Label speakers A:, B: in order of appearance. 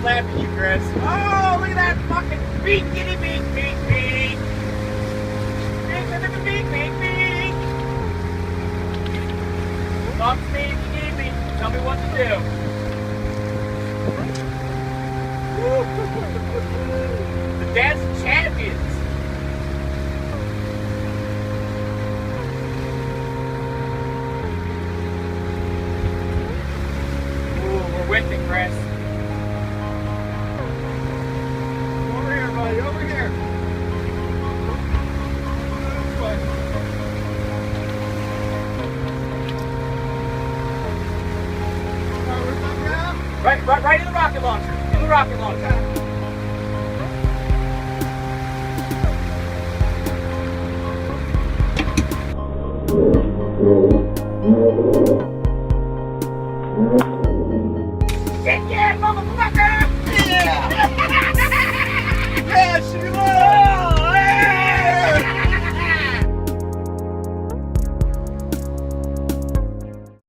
A: laugh at you, Chris. Oh, look at that fucking beak, giddy beak, beak, beak. Beak, beak, beak, beak, beak. Talk to me if you need me. Tell me what to do. The dance champions. We're with it, Chris.
B: Over here, buddy, over here. This way. Where's that now?
A: Right in the rocket launcher. In the rocket launcher. Shit, yeah, motherfucker! Yeah!